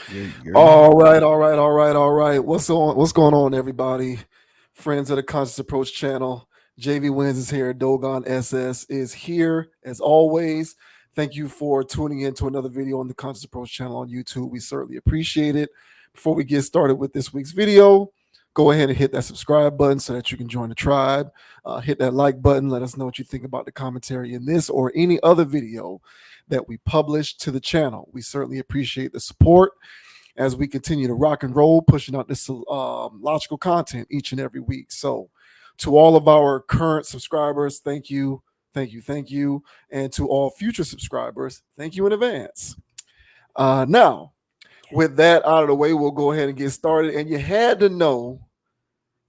You're All right. What's going on, everybody? Friends of the Conscious Approach channel. JV Wins is here. Dogon SS is here as always. Thank you for tuning in to another video on the Conscious Approach channel on YouTube. We certainly appreciate it. Before we get started with this week's video, go ahead and hit that subscribe button so that you can join the tribe. Hit that like button. Let us know what you think about the commentary in this or any other video that we publish to the channel. We certainly appreciate the support as we continue to rock and roll, pushing out this logical content each and every week. So, to all of our current subscribers, thank you. And to all future subscribers, thank you in advance. Now, with that out of the way, we'll go ahead and get started. And you had to know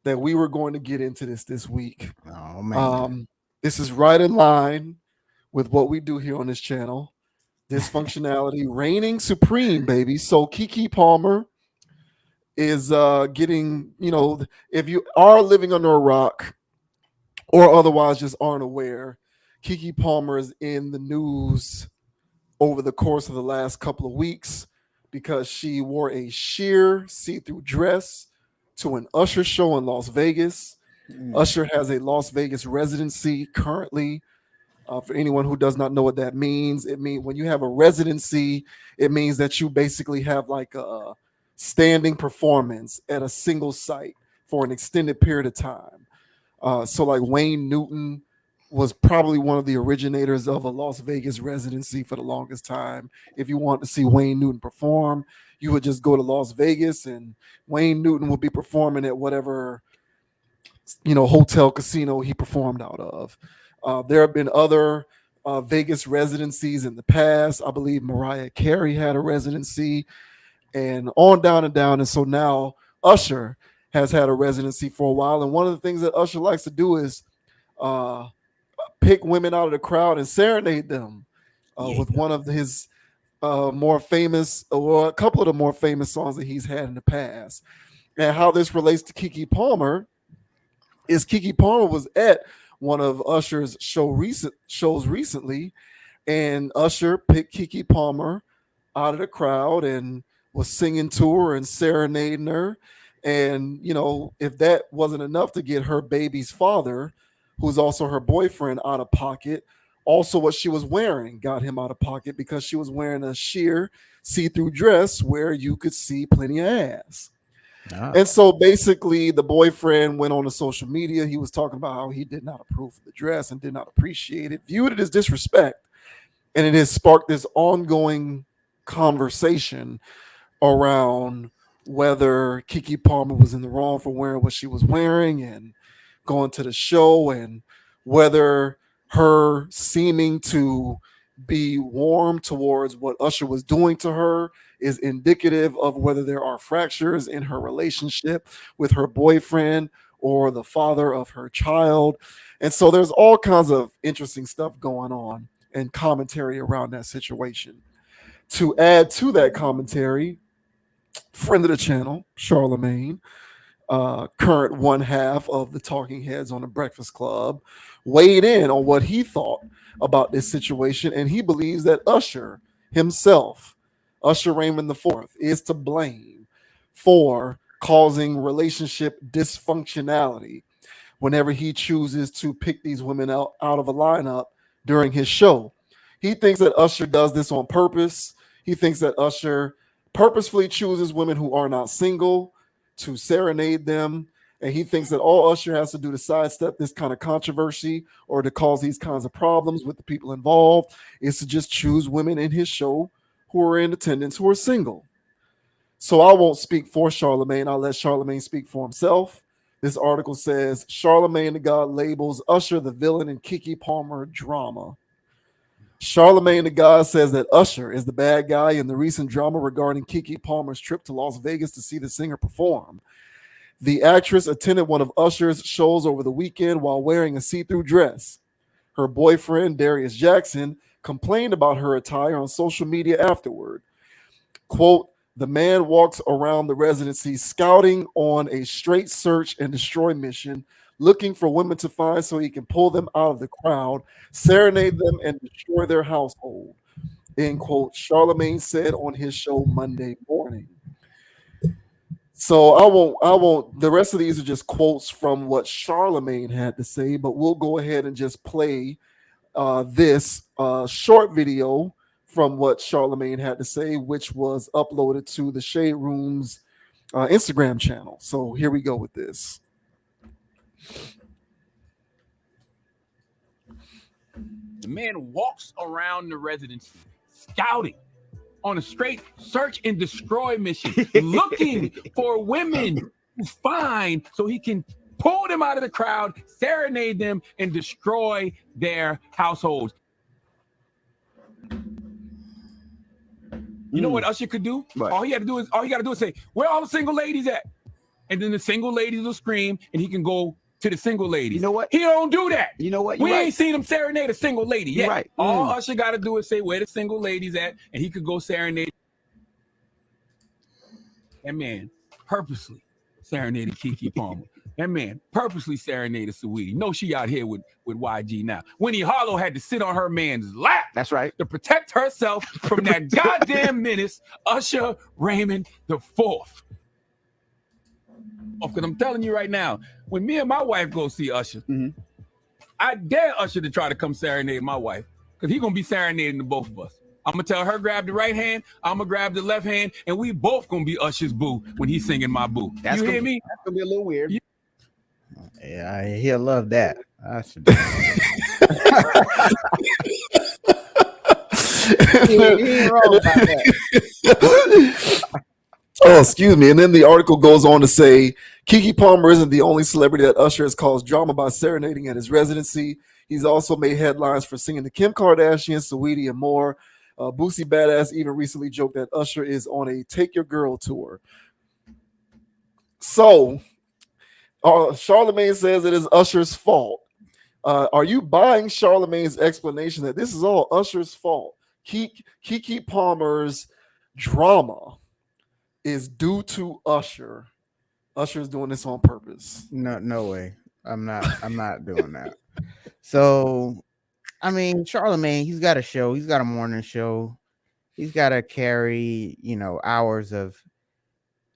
that we were going to get into this week. oh man. This is right in line with what we do here on this channel. Dysfunctionality reigning supreme, baby. So Keke Palmer is getting, if you are living under a rock or otherwise just aren't aware, Keke Palmer is in the news over the course of the last couple of weeks because she wore a sheer see-through dress to an Usher show in Las Vegas. Usher has a Las Vegas residency currently. For anyone who does not know what that means, it means when you have a residency, it means that you basically have like a standing performance at a single site for an extended period of time. So, like Wayne Newton was probably one of the originators of a Las Vegas residency for the longest time. If you want to see Wayne Newton perform, you would just go to Las Vegas, and Wayne Newton would be performing at whatever hotel casino he performed out of. There have been other Vegas residencies in the past. I believe Mariah Carey had a residency, and on down and down. And so now Usher has had a residency for a while. And one of the things that Usher likes to do is pick women out of the crowd and serenade them with one of his more famous, or a couple of the more famous songs that he's had in the past. And how this relates to Keke Palmer is Keke Palmer was at one of Usher's shows recently, and Usher picked Keke Palmer out of the crowd and was singing to her and serenading her. And if that wasn't enough to get her baby's father, who's also her boyfriend, out of pocket, also what she was wearing got him out of pocket because she was wearing a sheer see-through dress where you could see plenty of ass. And so basically, the boyfriend went on to social media. He was talking about how he did not approve of the dress and did not appreciate it, viewed it as disrespect. And it has sparked this ongoing conversation around whether Keke Palmer was in the wrong for wearing what she was wearing and going to the show, and whether her seeming to be warm towards what Usher was doing to her is indicative of whether there are fractures in her relationship with her boyfriend or the father of her child. And so there's all kinds of interesting stuff going on and commentary around that situation. To add to that commentary, friend of the channel, Charlamagne, current one half of the Talking Heads on the Breakfast Club, weighed in on what he thought about this situation, and he believes that Usher himself, Usher Raymond IV, is to blame for causing relationship dysfunctionality whenever he chooses to pick these women out of a lineup during his show. He thinks that Usher does this on purpose. He thinks that Usher purposefully chooses women who are not single to serenade them. And he thinks that all Usher has to do to sidestep this kind of controversy or to cause these kinds of problems with the people involved is to just choose women in his show who are in attendance who are single. So I won't speak for Charlamagne. I'll let Charlamagne speak for himself. This article says Charlamagne the God labels Usher the villain in Keke Palmer drama. Charlamagne the God says that Usher is the bad guy in the recent drama regarding Keke Palmer's trip to Las Vegas to see the singer perform. The actress attended one of Usher's shows over the weekend while wearing a see-through dress. Her boyfriend, Darius Jackson, complained about her attire on social media afterward. Quote, the man walks around the residency scouting on a straight search and destroy mission, looking for women to find so he can pull them out of the crowd, serenade them, and destroy their household. end quote, Charlamagne said on his show Monday morning. So I won't, the rest of these are just quotes from what Charlamagne had to say, but we'll go ahead and just play this short video from what Charlamagne had to say, which was uploaded to the Shade Room's Instagram channel. So here we go with this. The man walks around the residency, scouting on a straight search and destroy mission, looking for women to find so he can pull them out of the crowd, serenade them, and destroy their households. You know what Usher could do? What? All he got to do is say, "Where all the single ladies at?" And then the single ladies will scream, and he can go to the single ladies. You know what? He don't do that. You know what? We You're ain't seen him serenade a single lady yet. You're right. All Usher got to do is say where the single ladies at, and he could go serenade. That man purposely serenaded Keke Palmer. That man purposely serenaded Saweetie. No, she out here with YG now. Winnie Harlow had to sit on her man's lap. That's right. To protect herself from that goddamn menace, Usher Raymond the Fourth. Because I'm telling you right now, when me and my wife go see Usher, I dare Usher to try to come serenade my wife, because he's going to be serenading the both of us. I'm going to tell her grab the right hand, I'm going to grab the left hand, and we both going to be Usher's boo when he's singing my boo. You hear me? That's going to be a little weird. Yeah, he'll love that. He ain't wrong about that. Oh, excuse me. And then the article goes on to say Keke Palmer isn't the only celebrity that Usher has caused drama by serenading at his residency. He's also made headlines for singing to Kim Kardashian, Saweetie, and more. Boosie Badass even recently joked that Usher is on a Take Your Girl tour. So, Charlamagne says it is Usher's fault. Are you buying Charlamagne's explanation that this is all Usher's fault? Keke Palmer's drama is due to Usher. Usher is doing this on purpose. No way. I'm not doing that. So, I mean, Charlamagne, he's got a show. He's got a morning show. He's got to carry, hours of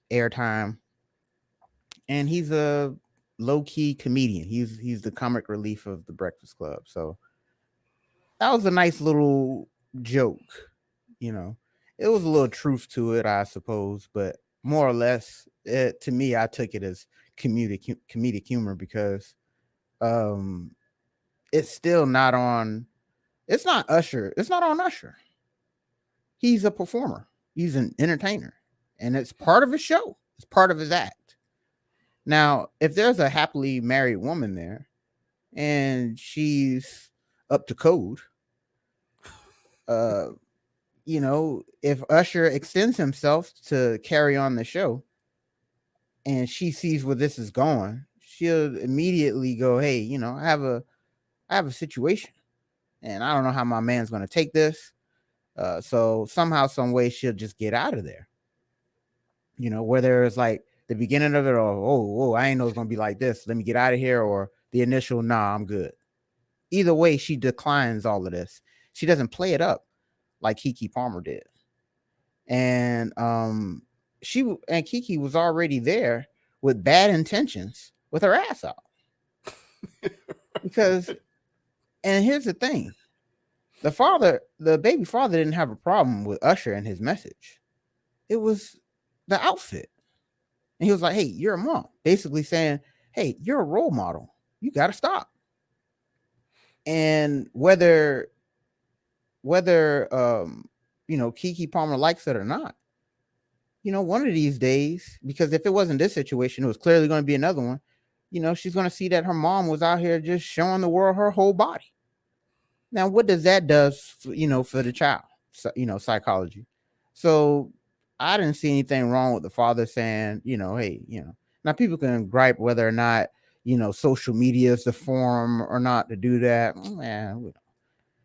airtime. And he's a low-key comedian. He's the comic relief of the Breakfast Club. So that was a nice little joke, It was a little truth to it, I suppose, but more or less, to me, I took it as comedic humor because it's still not on. It's not Usher. It's not on Usher. He's a performer. He's an entertainer, and it's part of his show. It's part of his act. Now, if there's a happily married woman there, and she's up to code, if Usher extends himself to carry on the show and she sees where this is going, she'll immediately go, hey, I have a situation and I don't know how my man's going to take this. So somehow, some way she'll just get out of there. Whether it's like the beginning of it or, I ain't know it's going to be like this. Let me get out of here. Or the initial, nah, I'm good. Either way, she declines all of this. She doesn't play it up like Keke Palmer did. And Keke was already there with bad intentions with her ass out. And here's the thing. The baby father didn't have a problem with Usher and his message. It was the outfit. And he was like, hey, you're a mom. Basically saying, hey, you're a role model. You got to stop. And whether Keke Palmer likes it or not, one of these days, because if it wasn't this situation, it was clearly going to be another one, she's going to see that her mom was out here just showing the world her whole body. Now, what does that does, for the child, psychology. So I didn't see anything wrong with the father saying, hey, now people can gripe whether or not, social media is the forum or not to do that. Man,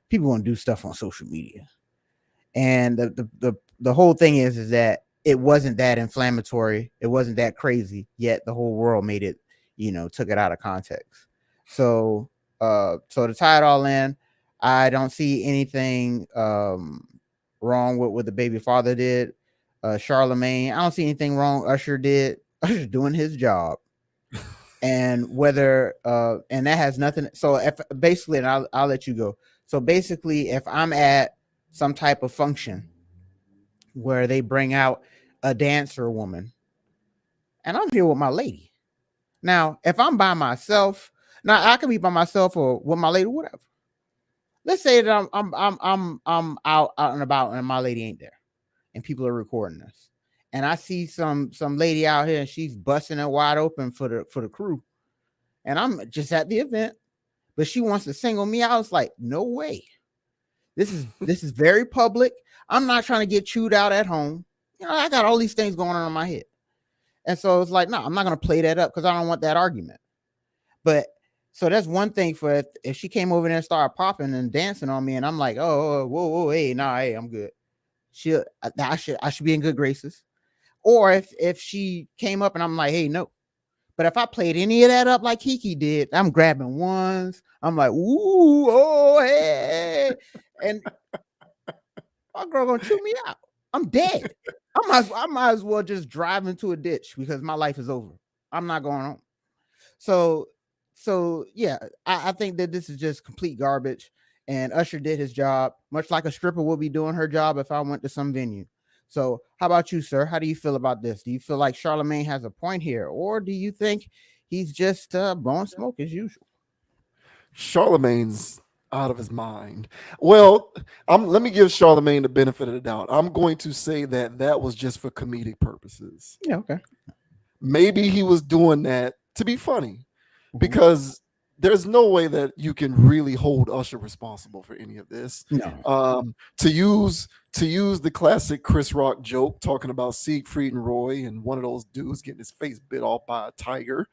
people want to do stuff on social media. And the whole thing is that it wasn't that inflammatory. It wasn't that crazy, yet the whole world made it, took it out of context. So to tie it all in, I don't see anything wrong with what the baby father did. Charlamagne, I don't see anything wrong. Usher did. Usher's doing his job. And whether and that has nothing. So if basically, and I'll let you go. So basically, if I'm at some type of function where they bring out a dancer woman, and I'm here with my lady. Now, if I'm by myself, now I can be by myself or with my lady, whatever. Let's say that I'm out and about and my lady ain't there, and people are recording this, and I see some lady out here and she's busting it wide open for the crew, and I'm just at the event, but she wants to single me out. It's like, no way. This is very public. I'm not trying to get chewed out at home. I got all these things going on in my head. And so it's like, no, I'm not going to play that up because I don't want that argument. But so that's one thing for if she came over there and started popping and dancing on me and I'm like, oh, whoa, hey, nah, hey, I'm good. I should be in good graces. Or if she came up and I'm like, hey, no. But if I played any of that up like Keke did, I'm grabbing ones. I'm like, ooh, oh, hey. And my girl gonna chew me out. I'm dead. I might as well just drive into a ditch because my life is over. I'm not going home. So yeah, I think that this is just complete garbage. And Usher did his job, much like a stripper would be doing her job if I went to some venue. So how about you, sir? How do you feel about this? Do you feel like Charlamagne has a point here, or do you think he's just blowing smoke as usual? Charlemagne's out of his mind. Well, let me give Charlamagne the benefit of the doubt. I'm going to say that was just for comedic purposes. Yeah, okay. Maybe he was doing that to be funny, because there's no way that you can really hold Usher responsible for any of this. No. To use the classic Chris Rock joke talking about Siegfried and Roy and one of those dudes getting his face bit off by a tiger.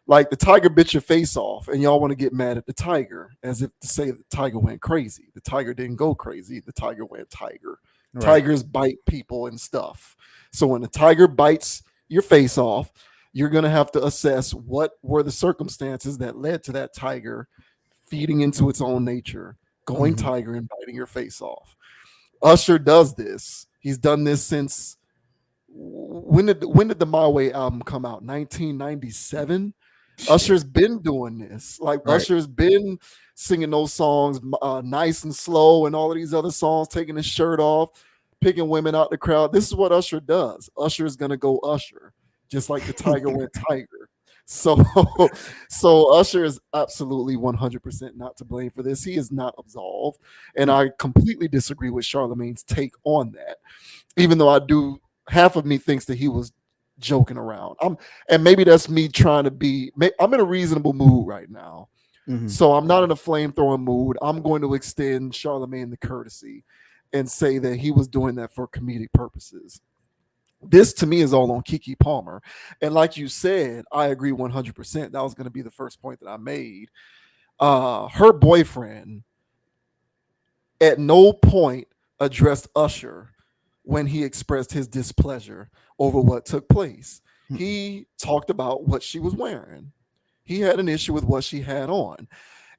Like, the tiger bit your face off and y'all want to get mad at the tiger as if to say the tiger went crazy. The tiger didn't go crazy. The tiger went tiger. Right. Tigers bite people and stuff. So when the tiger bites your face off, you're going to have to assess what were the circumstances that led to that tiger feeding into its own nature, going tiger and biting your face off. Usher does this. He's done this since when did the My Way album come out? 1997. Usher's been doing this. Like, right. Usher's been singing those songs, Nice and Slow, and all of these other songs, taking his shirt off, picking women out the crowd. This is what Usher does. Usher is gonna go Usher, just like the tiger went tiger. So Usher is absolutely 100% not to blame for this. He is not absolved, and I completely disagree with Charlamagne's take on that. Even though I do, half of me thinks that he was joking around. And maybe that's me trying to be. I'm in a reasonable mood right now, so I'm not in a flamethrowing mood. I'm going to extend Charlamagne the courtesy and say that he was doing that for comedic purposes. This to me is all on Keke Palmer, and like you said, I agree 100%. That was going to be the first point that I made. Her boyfriend at no point addressed Usher when he expressed his displeasure over what took place. He talked about what she was wearing. He had an issue with what she had on.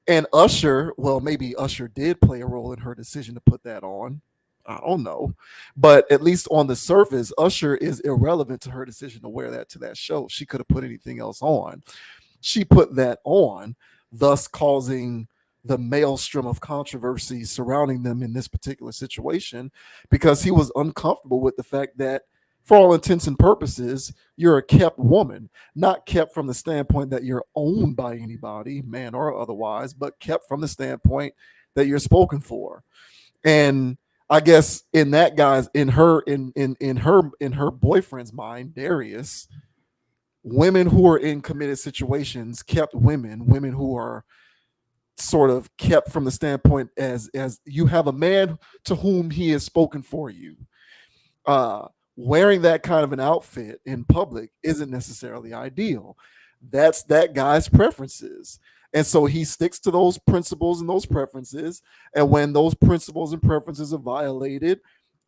And Usher, well, maybe Usher did play a role in her decision to put that on. I don't know. But at least on the surface, Usher is irrelevant to her decision to wear that to that show. She could have put anything else on. She put that on, thus causing the maelstrom of controversy surrounding them in this particular situation, because he was uncomfortable with the fact that, for all intents and purposes, you're a kept woman, not kept from the standpoint that you're owned by anybody, man or otherwise, but kept from the standpoint that you're spoken for. And I guess in that guy's, in her boyfriend's mind, Darius, women who are in committed situations, kept women who are sort of kept from the standpoint as you have a man to whom he has spoken for you. Wearing that kind of an outfit in public isn't necessarily ideal. That's that guy's preferences. And so he sticks to those principles and those preferences. And when those principles and preferences are violated,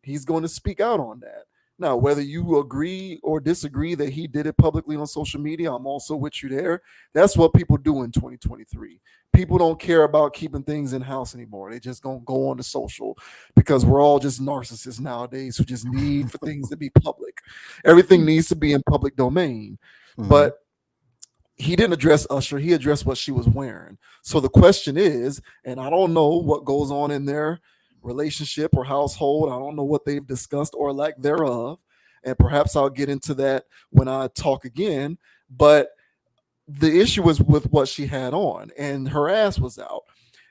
he's going to speak out on that. Now, whether you agree or disagree that he did it publicly on social media, I'm also with you there. That's what people do in 2023. People don't care about keeping things in house anymore. They just gonna go on to social because we're all just narcissists nowadays who just need for things to be public. Everything needs to be in public domain. But he didn't address Usher. He addressed what she was wearing. So the question is, and I don't know what goes on in their relationship or household. I don't know what they've discussed or lack thereof. And perhaps I'll get into that when I talk again. But the issue was with what she had on, and her ass was out.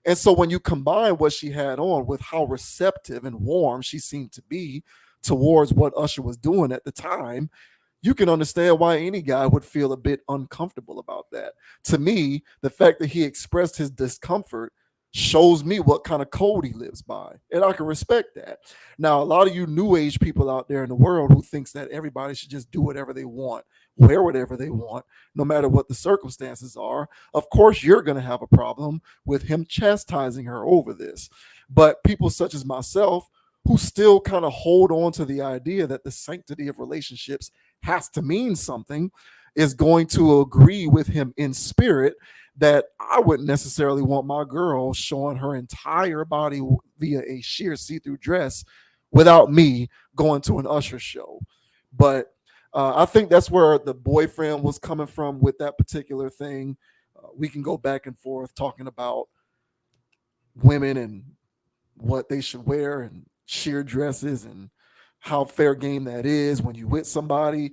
And so when you combine what she had on with how receptive and warm she seemed to be towards what Usher was doing at the time, you can understand why any guy would feel a bit uncomfortable about that. To me, the fact that he expressed his discomfort shows me what kind of code he lives by, and I can respect that. Now, a lot of you new age people out there in the world who thinks that everybody should just do whatever they want, wear whatever they want, no matter what the circumstances are, of course you're going to have a problem with him chastising her over this. But people such as myself, who still kind of hold on to the idea that the sanctity of relationships has to mean something, is going to agree with him in spirit that I wouldn't necessarily want my girl showing her entire body via a sheer see-through dress without me going to an Usher show. But I think that's where the boyfriend was coming from with that particular thing. We can go back and forth talking about women and what they should wear and sheer dresses and how fair game that is when you with somebody.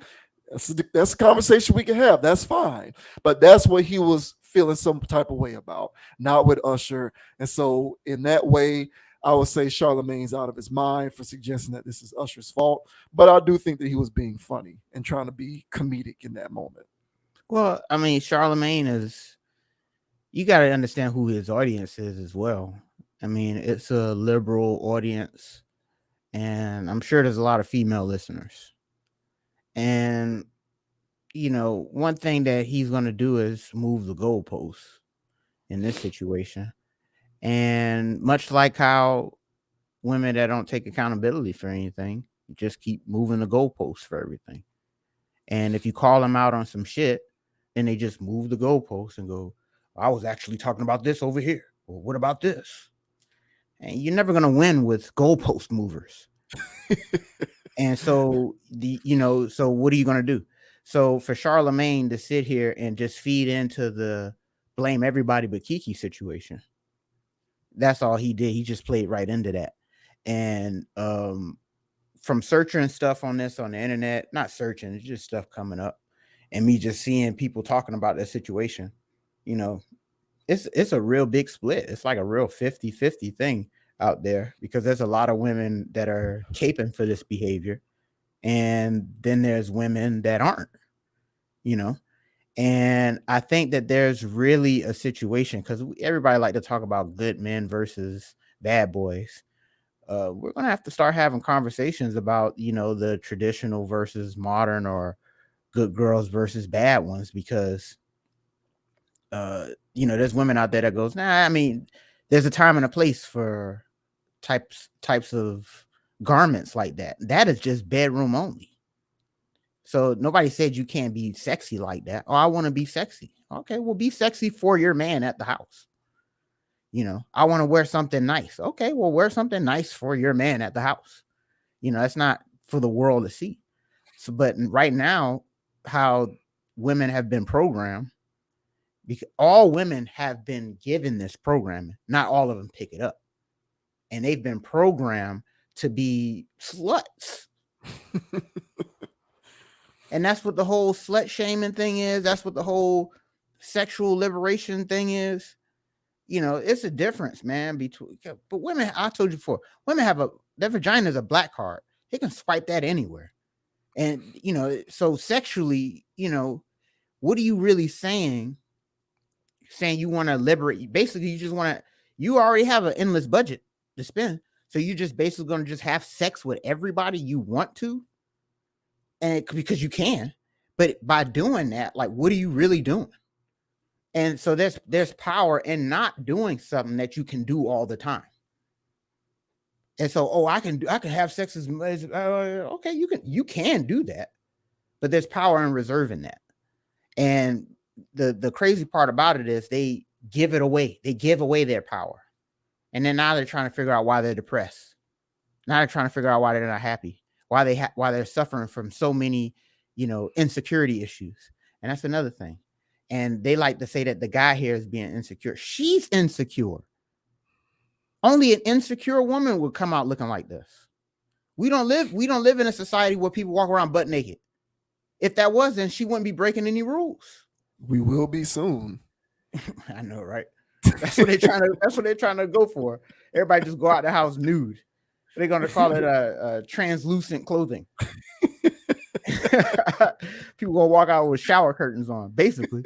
That's a conversation we can have. That's fine. But that's what he was feeling some type of way about, not with Usher. And so in that way, I would say Charlamagne's out of his mind for suggesting that this is Usher's fault. But I do think that he was being funny and trying to be comedic in that moment. Well, I mean, Charlamagne is, you got to understand who his audience is as well. I mean, it's a liberal audience, and I'm sure there's a lot of female listeners. And, you know, one thing that he's going to do is move the goalposts in this situation. And much like how women that don't take accountability for anything just keep moving the goalposts for everything. And if you call them out on some shit, then they just move the goalposts and go, I was actually talking about this over here. Well, what about this? And you're never going to win with goalpost movers. And so so what are you going to do? So for Charlamagne to sit here and just feed into the blame everybody but Keke situation, that's all he did. He just played right into that. And from searching stuff on this on the internet, not searching, it's just stuff coming up, and me just seeing people talking about that situation, you know, it's a real big split. It's like a real 50-50 thing out there, because there's a lot of women that are caping for this behavior, and then there's women that aren't, you know. And I think that there's really a situation, because everybody like to talk about good men versus bad boys. We're gonna have to start having conversations about, you know, the traditional versus modern, or good girls versus bad ones, because you know, there's women out there that goes, nah, I mean, there's a time and a place for types of garments like that. That is just bedroom only. So nobody said you can't be sexy like that. Oh, I want to be sexy. Okay, well, be sexy for your man at the house. You know, I want to wear something nice. Okay, well, wear something nice for your man at the house. You know, that's not for the world to see. So, but right now, how women have been programmed, because all women have been given this programming. Not all of them pick it up. And they've been programmed to be sluts. And that's what the whole slut shaming thing is. That's what the whole sexual liberation thing is. You know, it's a difference, man. But women, I told you before, women have their vagina is a black card. They can swipe that anywhere. And, you know, so sexually, you know, what are you really saying? Saying you want to liberate, basically, you just want to, you already have an endless budget to spend. So you're just basically going to just have sex with everybody you want to. And because you can, but by doing that, like, what are you really doing? And so there's power in not doing something that you can do all the time. And so, I can have sex as okay, you can do that, but there's power in reserving that. And the crazy part about it is they give it away. They give away their power, and then now they're trying to figure out why they're depressed. Now they're trying to figure out why they're not happy, why they're suffering from so many, insecurity issues. And that's another thing. And they like to say that the guy here is being insecure. She's insecure. Only an insecure woman would come out looking like this. We don't live in a society where people walk around butt naked. If that was, then she wouldn't be breaking any rules. We will be soon. I know, right? That's what they're trying to go for. Everybody just go out the house nude. They're gonna call it translucent clothing. People gonna walk out with shower curtains on, basically.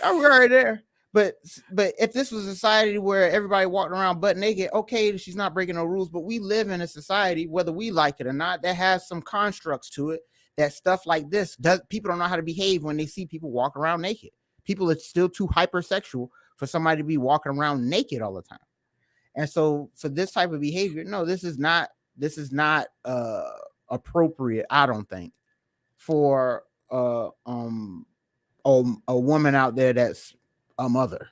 I'm right there. But if this was a society where everybody walked around butt naked, okay, she's not breaking no rules. But we live in a society, whether we like it or not, that has some constructs to it. That stuff like this people don't know how to behave when they see people walk around naked. People are still too hypersexual for somebody to be walking around naked all the time. And so for this type of behavior, no, this is not appropriate, I don't think, for a woman out there that's a mother.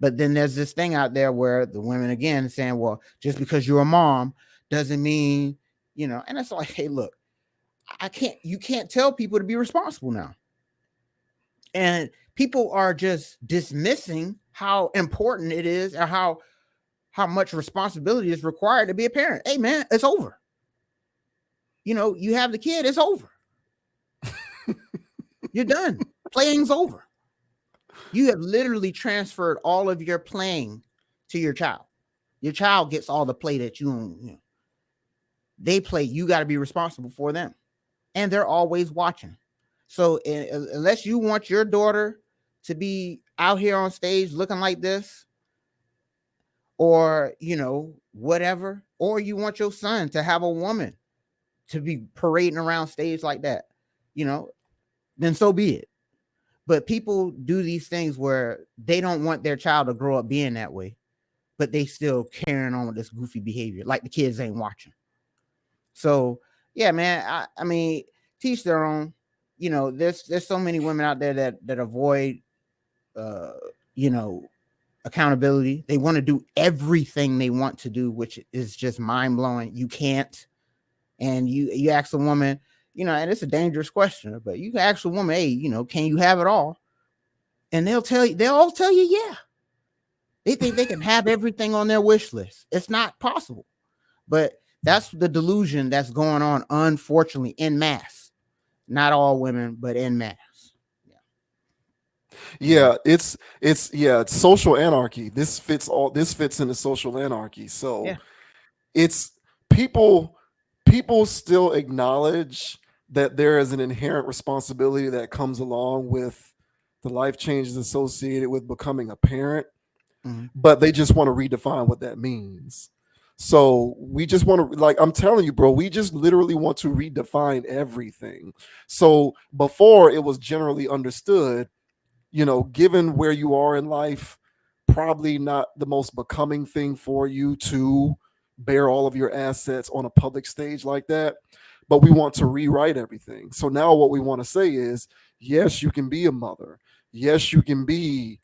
But then there's this thing out there where the women again saying, well, just because you're a mom doesn't mean, and it's like, hey, look, you can't tell people to be responsible now. And people are just dismissing how important it is or how much responsibility is required to be a parent. Hey man, it's over. You have the kid, it's over. You're done. Playing's over. You have literally transferred all of your playing to your child. Your child gets all the play that they play. You got to be responsible for them. And they're always watching. So unless you want your daughter to be out here on stage looking like this, or, whatever, or you want your son to have a woman to be parading around stage like that, then so be it. But people do these things where they don't want their child to grow up being that way, but they still carrying on with this goofy behavior, like the kids ain't watching. So, yeah, man, I mean, teach their own. There's so many women out there that avoid, accountability. They want to do everything they want to do, which is just mind blowing. You can't. And you ask a woman, and it's a dangerous question, but you can ask a woman, hey, can you have it all? And they'll all tell you, yeah. They think they can have everything on their wish list. It's not possible. But that's the delusion that's going on, unfortunately, en masse. Not all women, but en masse. Yeah, it's social anarchy. This fits into social anarchy. So yeah. It's people still acknowledge that there is an inherent responsibility that comes along with the life changes associated with becoming a parent, but they just want to redefine what that means. So we just want to, like I'm telling you, bro, we just literally want to redefine everything. So before it was generally understood, given where you are in life, probably not the most becoming thing for you to bear all of your assets on a public stage like that. But we want to rewrite everything. So now what we want to say is, yes, you can be a mother. Yes, you can be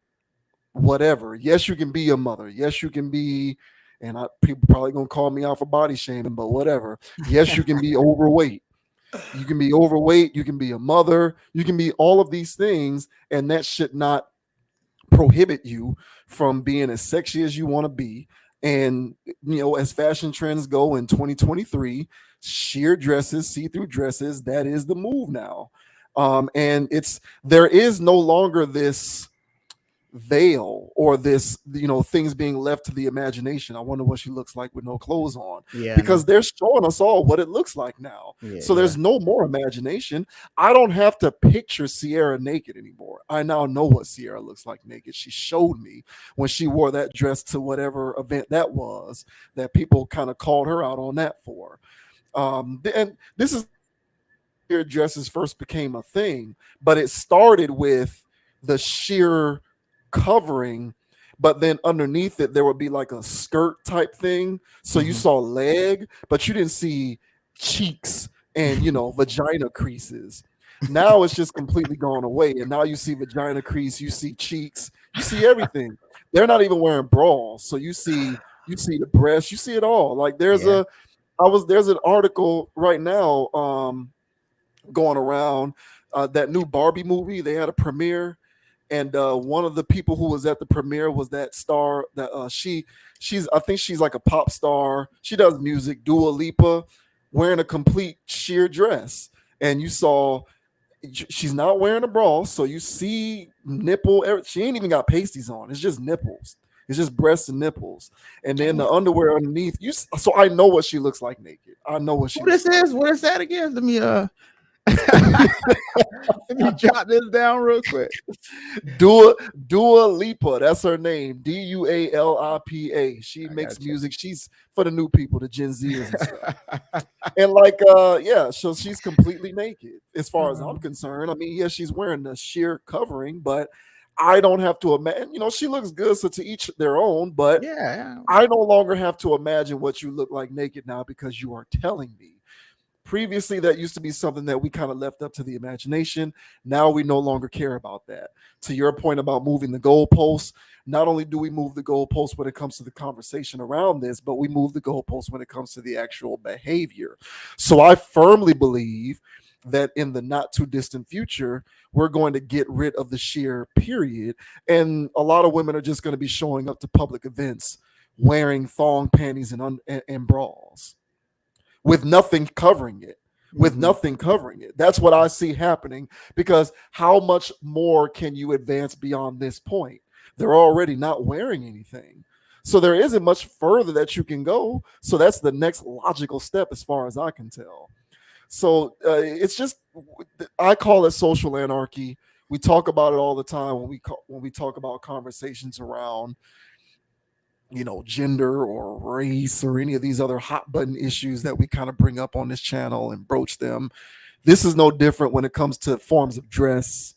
whatever. Yes, you can be a mother. Yes, you can be, and people probably going to call me out for body shaming, but whatever. Yes, you can be overweight. You can be overweight. You can be a mother. You can be all of these things. And that should not prohibit you from being as sexy as you want to be. And, as fashion trends go in 2023, sheer dresses, see-through dresses, that is the move now. And there is no longer this veil or this, things being left to the imagination. I wonder what she looks like with no clothes on. Yeah, because they're showing us all what it looks like now. So there's no more imagination. I don't have to picture Sierra naked anymore. I now know what Sierra looks like naked. She showed me when she wore that dress to whatever event that was, that people kind of called her out on that for. And this is where dresses first became a thing, but it started with the sheer covering, but then underneath it there would be like a skirt type thing. So you saw leg, but you didn't see cheeks and vagina creases. Now it's just completely gone away, and now you see vagina crease, you see cheeks, you see everything. They're not even wearing bras, so you see the breast, you see it all. Like Yeah. there's an article right now going around, that new Barbie movie. They had a premiere, and one of the people who was at the premiere was that star that she's I think she's like a pop star. She does music, Dua Lipa, wearing a complete sheer dress, and you saw she's not wearing a bra, so you see nipple. She ain't even got pasties on. It's just nipples. It's just breasts and nipples, and then the underwear underneath. So I know what she looks like naked. I know what she. What this looks is? What is that again? Let me let me jot this down real quick. Dua Lipa, that's her name. Dualipa. She I makes gotcha. music. She's for the new people, the Gen Zers and stuff. And like, yeah, so she's completely naked as far as I'm concerned. I mean, yeah, she's wearing the sheer covering, but I don't have to imagine. She looks good, so to each their own. But Yeah. I no longer have to imagine what you look like naked now because you are telling me. Previously, that used to be something that we kind of left up to the imagination. Now we no longer care about that. To your point about moving the goalposts, not only do we move the goalposts when it comes to the conversation around this, but we move the goalposts when it comes to the actual behavior. So I firmly believe that in the not too distant future, we're going to get rid of the sheer period. And a lot of women are just going to be showing up to public events wearing thong panties and bras with nothing covering it. With nothing covering it. That's what I see happening, because how much more can you advance beyond this point? They're already not wearing anything. So there isn't much further that you can go. So that's the next logical step as far as I can tell. So it's just, I call it social anarchy. We talk about it all the time when we talk about conversations around gender or race or any of these other hot button issues that we kind of bring up on this channel and broach them. This is no different when it comes to forms of dress,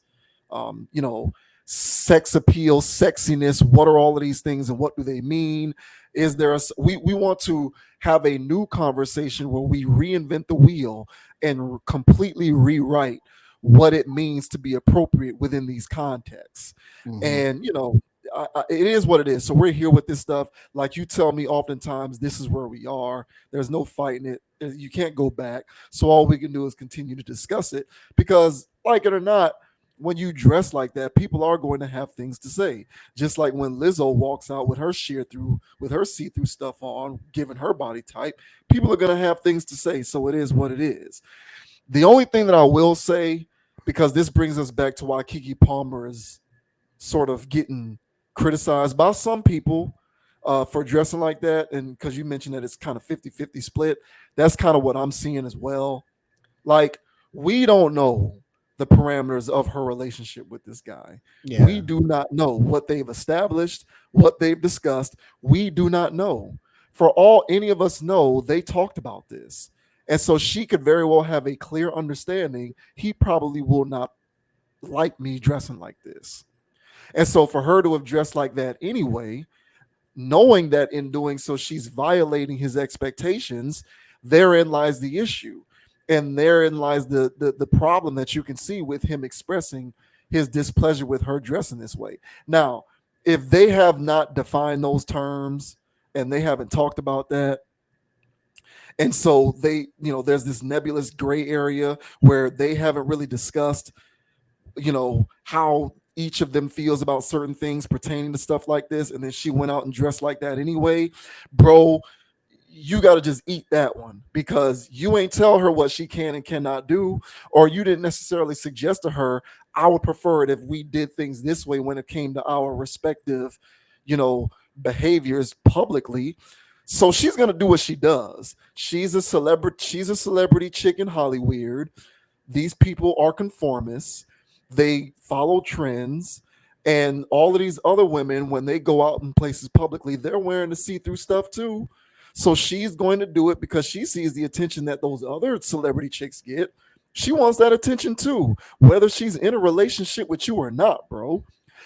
sex appeal, sexiness. What are all of these things and what do they mean? Is there we want to have a new conversation where we reinvent the wheel and completely rewrite what it means to be appropriate within these contexts. And it is what it is. So we're here with this stuff. Like you tell me oftentimes, this is where we are. There's no fighting it. You can't go back. So all we can do is continue to discuss it, because like it or not, when you dress like that, people are going to have things to say. Just like when Lizzo walks out with her see-through stuff on, given her body type, people are going to have things to say. So it is what it is. The only thing that I will say, because this brings us back to why Keke Palmer is sort of getting criticized by some people for dressing like that, and because you mentioned that it's kind of 50-50 split, that's kind of what I'm seeing as well. Like, we don't know the parameters of her relationship with this guy. Yeah. We do not know what they've established, what they've discussed. We do not know. For all any of us know, they talked about this. And so she could very well have a clear understanding. He probably will not like me dressing like this. And so for her to have dressed like that anyway, knowing that in doing so, she's violating his expectations, therein lies the issue. And therein lies the problem that you can see with him expressing his displeasure with her dressing this way. Now, if they have not defined those terms and they haven't talked about that, and so they, there's this nebulous gray area where they haven't really discussed, how each of them feels about certain things pertaining to stuff like this, and then she went out and dressed like that anyway, bro, you got to just eat that one, because you ain't tell her what she can and cannot do, or you didn't necessarily suggest to her, I would prefer it if we did things this way when it came to our respective, behaviors publicly. So she's gonna do what she does. She's a celebrity chick in Hollywood. These people are conformists. They follow trends. And all of these other women, when they go out in places publicly, they're wearing the see-through stuff too. So she's going to do it because she sees the attention that those other celebrity chicks get. She wants that attention too, whether she's in a relationship with you or not, bro.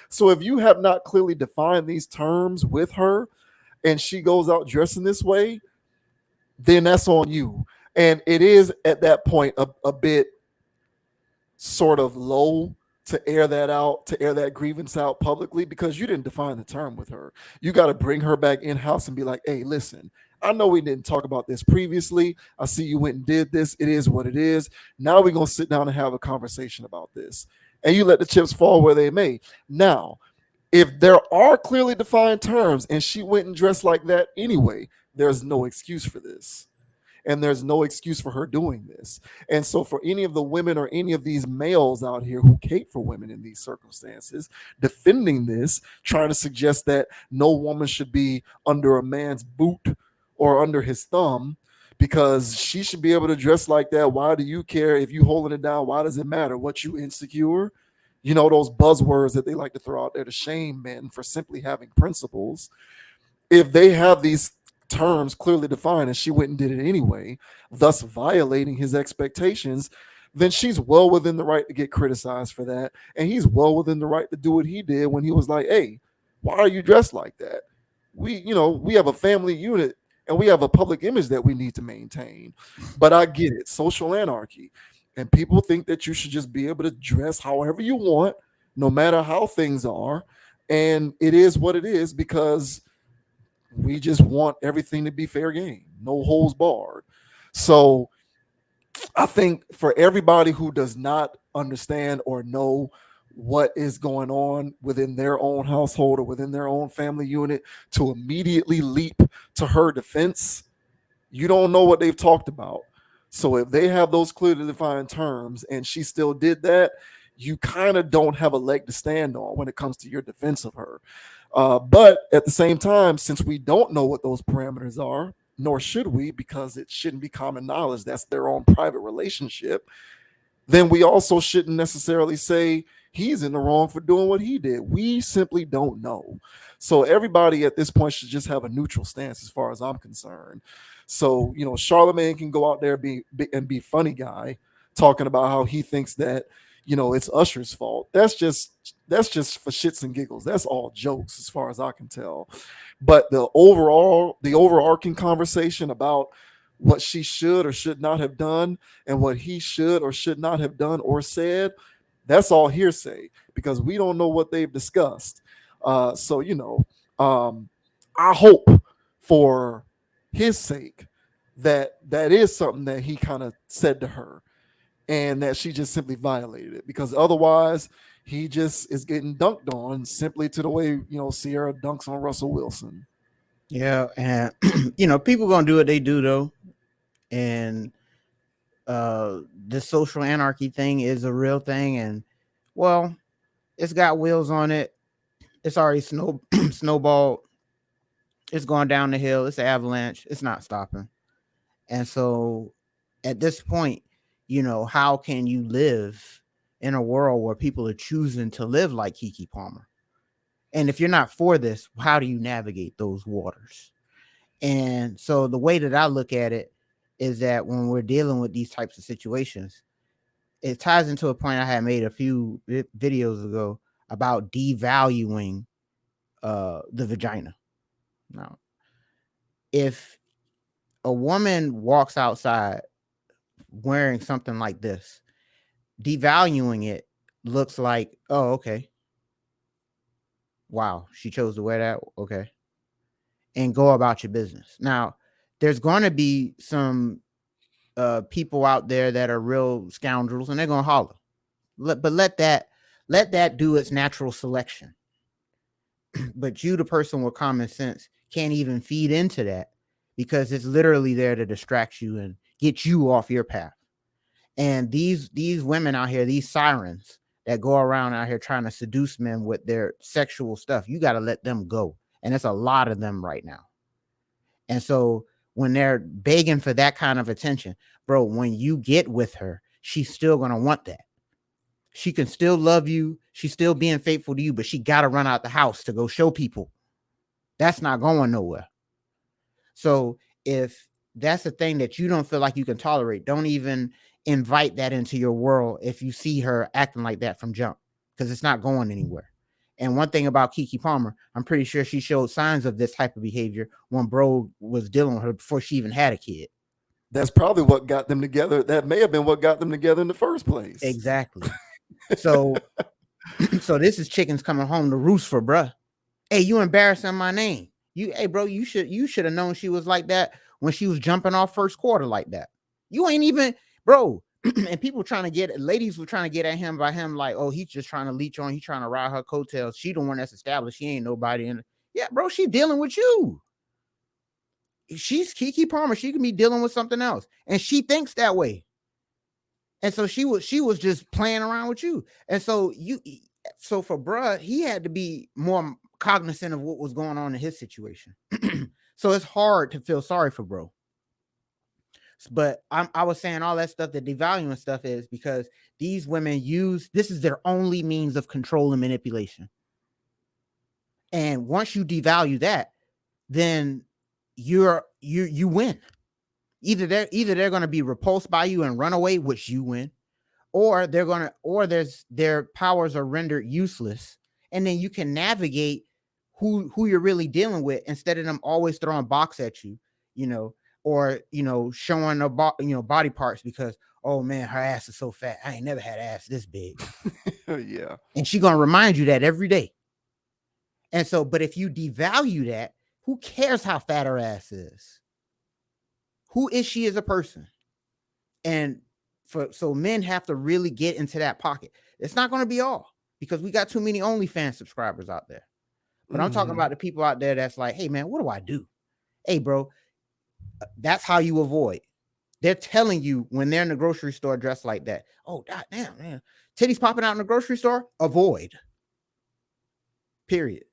So if you have not clearly defined these terms with her and she goes out dressing this way, then that's on you. And it is at that point a bit sort of low to air that out, to air that grievance out publicly, because you didn't define the term with her. You got to bring her back in house and be like, hey, listen, I know we didn't talk about this previously. I see you went and did this. It is what it is. Now we're going to sit down and have a conversation about this. And you let the chips fall where they may. Now, if there are clearly defined terms and she went and dressed like that anyway, there's no excuse for this. And there's no excuse for her doing this. And so, for any of the women or any of these males out here who cape for women in these circumstances, defending this, trying to suggest that no woman should be under a man's boot or under his thumb because she should be able to dress like that. Why do you care if you holding it down? Why does it matter? What, you insecure? You know, those buzzwords that they like to throw out there to shame men for simply having principles. If they have these terms clearly defined and she went and did it anyway, thus violating his expectations, then she's well within the right to get criticized for that. And he's well within the right to do what he did when he was like, hey, why are you dressed like that? We have a family unit and we have a public image that we need to maintain. But I get it, social anarchy. And people think that you should just be able to dress however you want, no matter how things are. And it is what it is, because we just want everything to be fair game, no holes barred. So I think for everybody who does not understand or know what is going on within their own household or within their own family unit, to immediately leap to her defense, you don't know what they've talked about. So if they have those clearly defined terms and she still did that, you kind of don't have a leg to stand on when it comes to your defense of her. But at the same time, since we don't know what those parameters are, nor should we, because it shouldn't be common knowledge, that's their own private relationship, then we also shouldn't necessarily say he's in the wrong for doing what he did. We simply don't know. So everybody at this point should just have a neutral stance as far as I'm concerned. So, Charlamagne can go out there and be funny guy, talking about how he thinks that, it's Usher's fault. That's just for shits and giggles. That's all jokes as far as I can tell. But the overarching conversation about what she should or should not have done and what he should or should not have done or said, that's all hearsay, because we don't know what they've discussed. So, I hope for his sake that is something that he kind of said to her, and that she just simply violated it, because otherwise he just is getting dunked on simply to the way, Sierra dunks on Russell Wilson. Yeah. And, people going to do what they do though. And this social anarchy thing is a real thing. And well, it's got wheels on it. It's already snowballed. It's going down the hill. It's an avalanche. It's not stopping. And so at this point, how can you live in a world where people are choosing to live like Keke Palmer? And if you're not for this, how do you navigate those waters? And so the way that I look at it is that when we're dealing with these types of situations, it ties into a point I had made a few videos ago about devaluing the vagina. Now, if a woman walks outside wearing something like this, devaluing it looks like, oh, okay, wow, she chose to wear that, okay, and go about your business. Now, there's going to be some people out there that are real scoundrels, and they're going to holler. But let that do its natural selection. But you, the person with common sense, can't even feed into that, because it's literally there to distract you and get you off your path. And these women out here, these sirens that go around out here trying to seduce men with their sexual stuff, you got to let them go. And it's a lot of them right now. And so when they're begging for that kind of attention, bro, when you get with her, she's still going to want that. She can still love you. She's still being faithful to you, but she got to run out the house to go show people. That's not going nowhere. So if that's a thing that you don't feel like you can tolerate, don't even invite that into your world if you see her acting like that from jump, because it's not going anywhere. And one thing about Keke Palmer, I'm pretty sure she showed signs of this type of behavior when bro was dealing with her before she even had a kid. That's probably what got them together. That may have been what got them together in the first place. Exactly. So, so this is chickens coming home to roost for bruh. Hey, you embarrassing my name. Hey, bro, you should have known she was like that when she was jumping off first quarter like that. You ain't even, bro. And people ladies were trying to get at him by him like, oh, he's just trying to leech on. He's trying to ride her coattails. She the one that's established. She ain't nobody in it. Yeah, bro, she dealing with you. She's Keke Palmer. She can be dealing with something else. And she thinks that way. And so she was just playing around with you. And so so for bruh, he had to be more cognizant of what was going on in his situation. So it's hard to feel sorry for bro. But I was saying all that stuff, the devaluing stuff is because these women this is their only means of control and manipulation. And once you devalue that, then you win. Either they're going to be repulsed by you and run away, which you win, or their powers are rendered useless. And then you can navigate who you're really dealing with instead of them always throwing box at you, or showing body parts because, oh man, her ass is so fat. I ain't never had ass this big. Yeah. And she's gonna remind you that every day. And so, but if you devalue that, who cares how fat her ass is? Who is she as a person? And so men have to really get into that pocket. It's not going to be all because we got too many OnlyFans subscribers out there. But I'm talking about the people out there that's like, hey man, what do I do? Hey bro, that's how you avoid. They're telling you when they're in the grocery store dressed like that. Oh, god damn, man. Titties popping out in the grocery store, avoid. Period.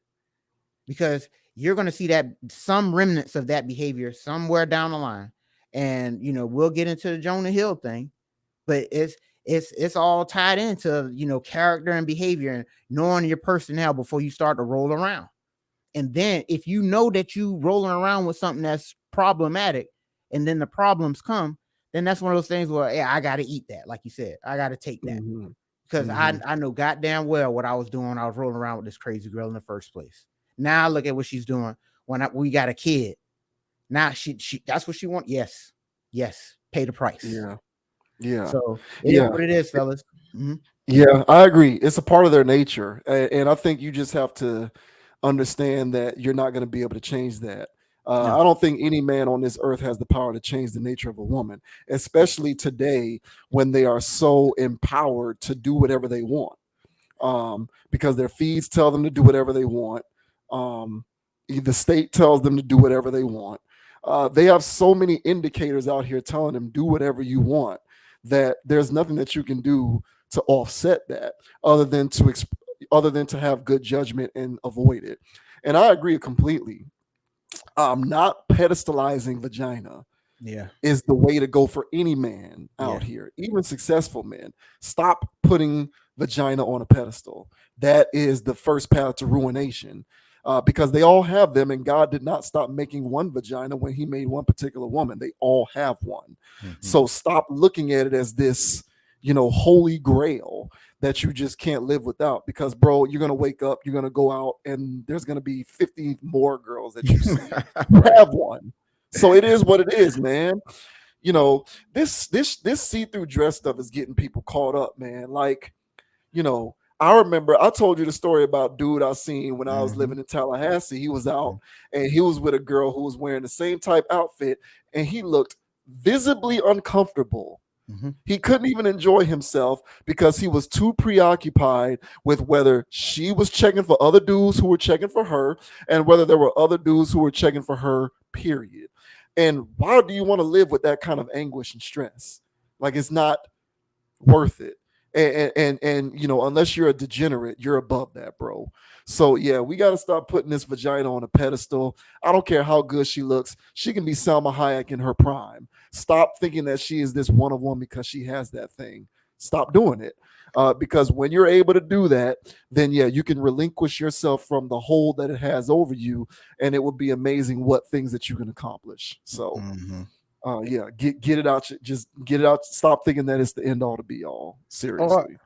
Because you're going to see that some remnants of that behavior somewhere down the line. And, we'll get into the Jonah Hill thing, but it's all tied into, character and behavior and knowing your personnel before you start to roll around. And then if you know that you rolling around with something that's problematic and then the problems come, then that's one of those things where, yeah, I got to eat that. Like you said, I got to take that because I know goddamn well what I was doing when I was rolling around with this crazy girl in the first place. Now look at what she's doing when we got a kid. Now she that's what she wants. Yes. Pay the price. Yeah. So it is what it is, fellas. Mm-hmm. Yeah, I agree. It's a part of their nature. And I think you just have to understand that you're not going to be able to change that. No. I don't think any man on this earth has the power to change the nature of a woman, especially today when they are so empowered to do whatever they want. Because their feeds tell them to do whatever they want. The state tells them to do whatever they want. They have so many indicators out here telling them do whatever you want that there's nothing that you can do to offset that other than to have good judgment and avoid it. And I agree completely. Not pedestalizing vagina is the way to go for any man out here, even successful men. Stop putting vagina on a pedestal. That is the first path to ruination. Because they all have them, and God did not stop making one vagina when he made one particular woman. They all have one. So stop looking at it as this, holy grail that you just can't live without, because bro, you're going to wake up, you're going to go out, and there's going to be 50 more girls that you see. You have one. So it is what it is, man. This see-through dress stuff is getting people caught up, man. Like, I remember I told you the story about dude I seen when I was living in Tallahassee. He was out and he was with a girl who was wearing the same type outfit, and he looked visibly uncomfortable. He couldn't even enjoy himself because he was too preoccupied with whether she was checking for other dudes who were checking for her and whether there were other dudes who were checking for her, period. And why do you want to live with that kind of anguish and stress? Like, it's not worth it. And unless you're a degenerate, you're above that, bro. So yeah, we got to stop putting this vagina on a pedestal. I don't care how good she looks. She can be Salma Hayek in her prime. Stop thinking that she is this one of one because she has that thing. Stop doing it. Because when you're able to do that, then yeah, you can relinquish yourself from the hold that it has over you, and it will be amazing what things that you can accomplish. So get it out. Just get it out. Stop thinking that it's the end all to be all. Seriously.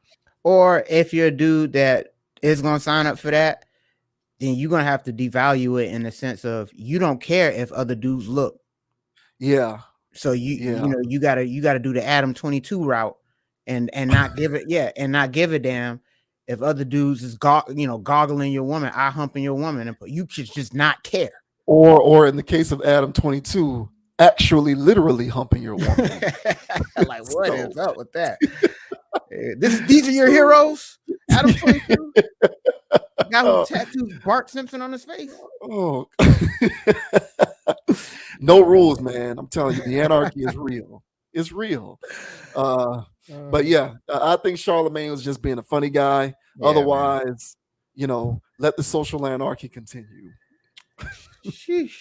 Or if you're a dude that is going to sign up for that, then you're going to have to devalue it in the sense of you don't care if other dudes look. Yeah. So you know, you gotta do the Adam 22 route and not give it, and not give a damn if other dudes is goggling your woman, eye humping your woman, and you should just not care. Or in the case of Adam 22, actually literally humping your woman. Like, what is up with that? These are your heroes, Adam 22. Guy who tattooed Bart Simpson on his face. Oh. No rules, man. I'm telling you, the anarchy is real. It's real. But yeah, I think Charlamagne was just being a funny guy. Yeah, otherwise, man, let the social anarchy continue. Sheesh.